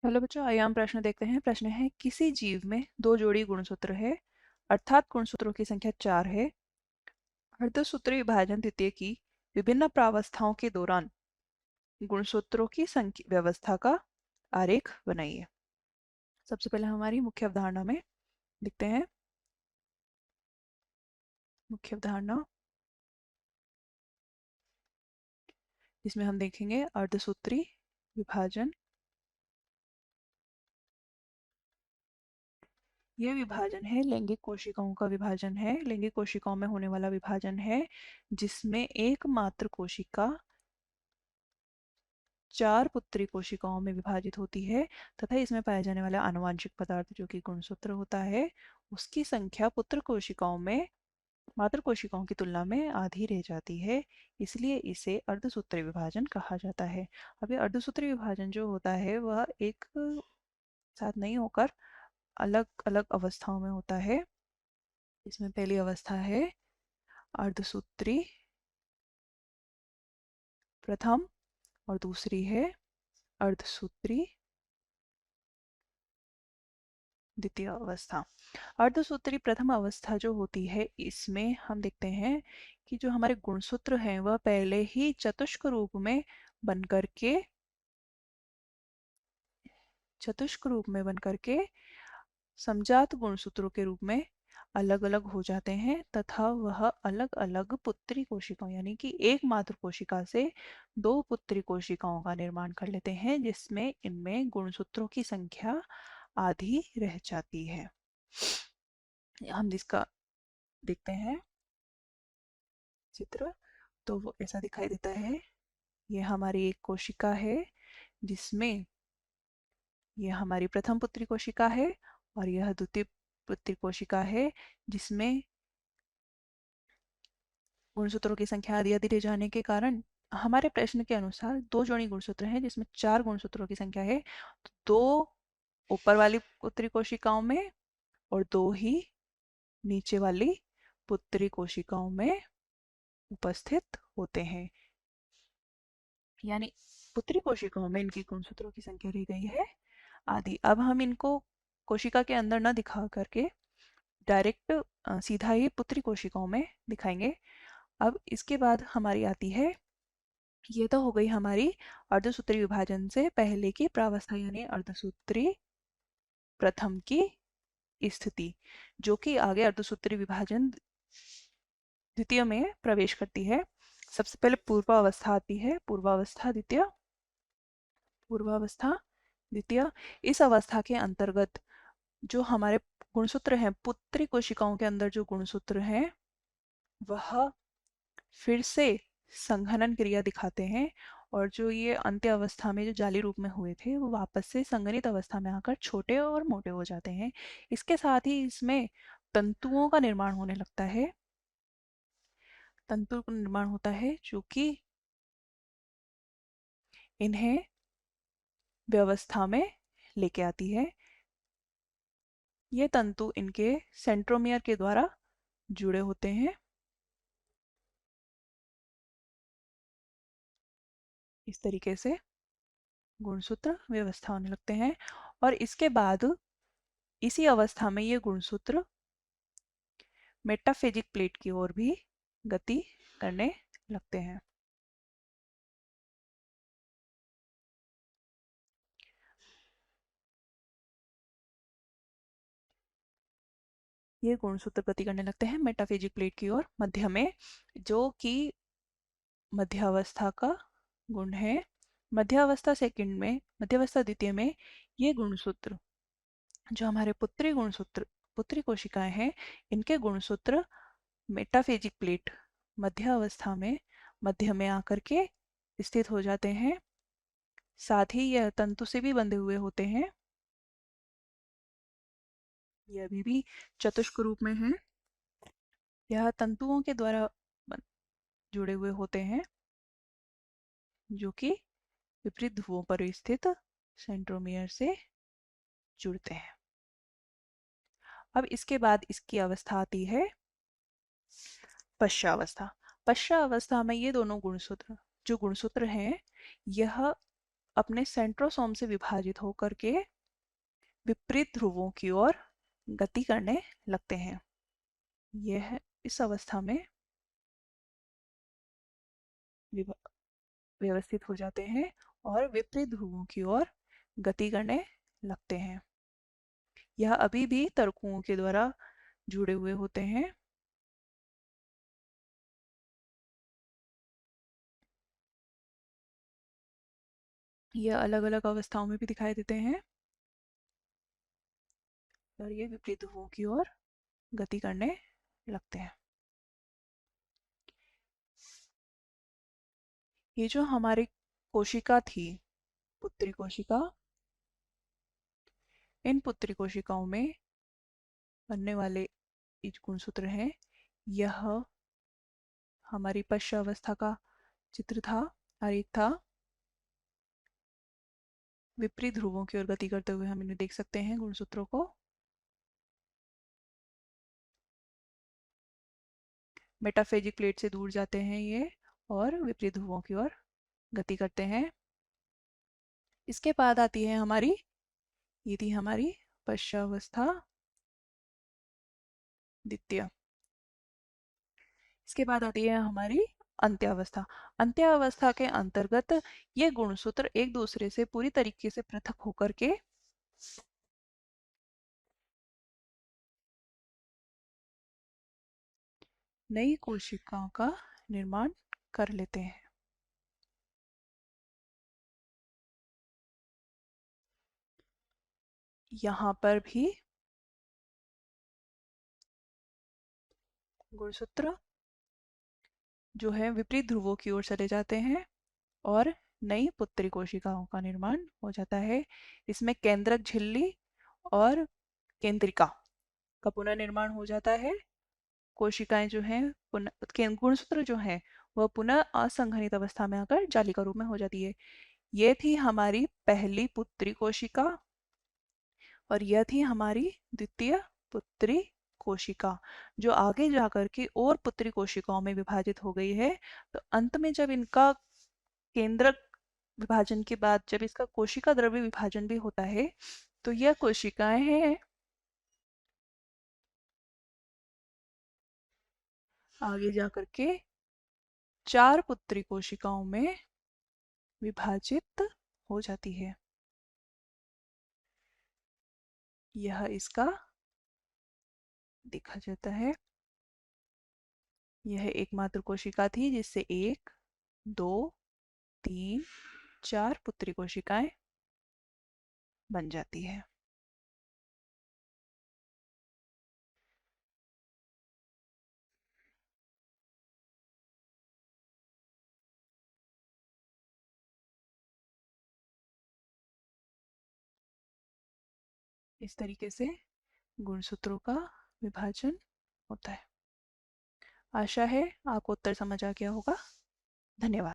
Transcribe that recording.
Hello बच्चों, आइए हम प्रश्न देखते हैं। प्रश्न है, किसी जीव में दो जोड़ी गुणसूत्र है, अर्थात गुणसूत्रों की संख्या 4 है। अर्धसूत्री विभाजन द्वितीय की विभिन्न प्रावस्थाओं के दौरान गुणसूत्रों की संख्या व्यवस्था का आरेख बनाइए। सबसे पहले हमारी मुख्य अवधारणा में लिखते हैं। मुख्य अवधारणा जिसमें हम देखेंगे अर्धसूत्री विभाजन। यह विभाजन है लैंगिक कोशिकाओं का विभाजन है। लैंगिक कोशिकाओं में होने वाला विभाजन है जिसमें एकमात्र कोशिका 4 पुत्री कोशिकाओं में विभाजित होती है तथा इसमें पाए जाने वाला आनुवांशिक पदार्थ जो कि गुणसूत्र होता है उसकी संख्या पुत्र कोशिकाओं में मातृ कोशिकाओं की तुलना में आधी रह जाती है। इसलिए इसे अर्धसूत्री विभाजन कहा जाता है। अब ये अर्धसूत्री विभाजन जो होता है वह एक साथ नहीं होकर अलग अलग अवस्थाओं में होता है। इसमें पहली अवस्था है अर्धसूत्री प्रथम और दूसरी है अर्धसूत्री द्वितीय अवस्था। अर्धसूत्री प्रथम अवस्था जो होती है इसमें हम देखते हैं कि जो हमारे गुणसूत्र हैं वह पहले ही चतुष्क रूप में बनकर के समजात गुणसूत्रों के रूप में अलग अलग हो जाते हैं तथा वह अलग अलग पुत्री कोशिकाओं यानी कि एक मात्र कोशिका से दो पुत्री कोशिकाओं का निर्माण कर लेते हैं जिसमें इनमें गुणसूत्रों की संख्या आधी रह जाती है। हम जिसका देखते हैं चित्र तो वो ऐसा दिखाई देता है। ये हमारी एक कोशिका है जिसमें यह हमारी प्रथम पुत्री कोशिका है और यह द्वितीय पुत्री कोशिका है जिसमें गुणसूत्रों की संख्या आधी आधी रह जाने के कारण हमारे प्रश्न के अनुसार दो जोड़ी गुणसूत्र हैं जिसमें 4 गुणसूत्रों की संख्या है। तो दो ऊपर वाली पुत्री कोशिकाओं में और दो ही नीचे वाली पुत्री कोशिकाओं में उपस्थित होते हैं। यानी पुत्री कोशिकाओं में इनकी गुणसूत्रों की संख्या रह गई है आदि। अब हम इनको कोशिका के अंदर न दिखा करके डायरेक्ट सीधा ही पुत्री कोशिकाओं में दिखाएंगे। अब इसके बाद हमारी आती है, ये तो हो गई हमारी अर्धसूत्री विभाजन से पहले की प्रावस्था यानी अर्धसूत्री प्रथम की स्थिति जो कि आगे अर्धसूत्री विभाजन द्वितीय में प्रवेश करती है। सबसे पहले पूर्वावस्था आती है, पूर्वावस्था द्वितीय। इस अवस्था के अंतर्गत जो हमारे गुणसूत्र हैं पुत्री कोशिकाओं के अंदर जो गुणसूत्र हैं वह फिर से संघनन क्रिया दिखाते हैं और जो ये अंत्य अवस्था में जो जाली रूप में हुए थे वो वापस से संघनित अवस्था में आकर छोटे और मोटे हो जाते हैं। इसके साथ ही इसमें तंतुओं का निर्माण होने लगता है। तंतु का निर्माण होता है जो कि इन्हें व्यवस्था में लेके आती है। ये तंतु इनके सेंट्रोमियर के द्वारा जुड़े होते हैं। इस तरीके से गुणसूत्र व्यवस्था होने लगते हैं और इसके बाद इसी अवस्था में ये गुणसूत्र मेटाफेजिक प्लेट की ओर भी गति करने लगते हैं। ये गुणसूत्र गति करने लगते हैं मेटाफेजिक प्लेट की ओर मध्य में, जो कि मध्यावस्था का गुण है। मध्यावस्था द्वितीय में ये गुणसूत्र जो हमारे पुत्री कोशिकाएं हैं इनके गुणसूत्र मेटाफेजिक प्लेट मध्य अवस्था में मध्य में आकर के स्थित हो जाते हैं। साथ ही यह तंतु से भी बंधे हुए होते हैं। यह अभी भी चतुष्क रूप में है। यह तंतुओं के द्वारा जुड़े हुए होते हैं जो कि विपरीत ध्रुवों पर स्थित सेंट्रोमियर से जुड़ते हैं। अब इसके बाद इसकी अवस्था आती है पश्चावस्था। पश्चावस्था में ये दोनों गुणसूत्र हैं यह अपने सेंट्रोसोम से विभाजित होकर के विपरीत ध्रुवों की ओर गति करने लगते हैं। यह इस अवस्था में व्यवस्थित हो जाते हैं और विपरीत ध्रुवों की ओर गति करने लगते हैं। यह अभी भी तर्कुओं के द्वारा जुड़े हुए होते हैं। यह अलग अलग अवस्थाओं में भी दिखाई देते हैं और ये विपरीत ध्रुवों की ओर गति करने लगते हैं। ये जो हमारी कोशिका थी, पुत्री कोशिका, इन पुत्री कोशिकाओं में बनने वाले ये जो गुणसूत्र हैं, यह हमारी पश्चावस्था का चित्र था, आरेख था। विपरीत ध्रुवों की ओर गति करते हुए हम इन्हें देख सकते हैं गुणसूत्रों को। मेटाफेजिक प्लेट से दूर जाते हैं ये और विपरीत ध्रुवों की ओर गति करते हैं। इसके बाद आती है हमारी, ये थी हमारी पश्चावस्था द्वितीय। इसके बाद आती है हमारी अंत्यावस्था। अंत्यावस्था के अंतर्गत ये गुणसूत्र एक दूसरे से पूरी तरीके से पृथक होकर के नई कोशिकाओं का निर्माण कर लेते हैं। यहाँ पर भी गुणसूत्र जो है विपरीत ध्रुवों की ओर चले जाते हैं और नई पुत्री कोशिकाओं का निर्माण हो जाता है। इसमें केंद्रक झिल्ली और केंद्रिका का पुनर्निर्माण हो जाता है। कोशिकाएं जो हैं गुणसूत्र जो है वह पुनः असंघनित अवस्था में आकर जालिका रूप में हो जाती है। ये थी हमारी पहली पुत्री कोशिका और यह थी हमारी द्वितीय पुत्री कोशिका, जो आगे जाकर के और पुत्री कोशिकाओं में विभाजित हो गई है। तो अंत में जब इनका केंद्रक विभाजन के बाद जब इसका कोशिका द्रव्य विभाजन भी होता है, तो यह कोशिकाएं हैं आगे जाकर के 4 पुत्री कोशिकाओं में विभाजित हो जाती है। यह इसका देखा जाता है। यह एकमात्र कोशिका थी जिससे 1, 2, 3, 4 पुत्री कोशिकाएं बन जाती है। इस तरीके से गुणसूत्रों का विभाजन होता है। आशा है आपको उत्तर समझ आ गया होगा। धन्यवाद।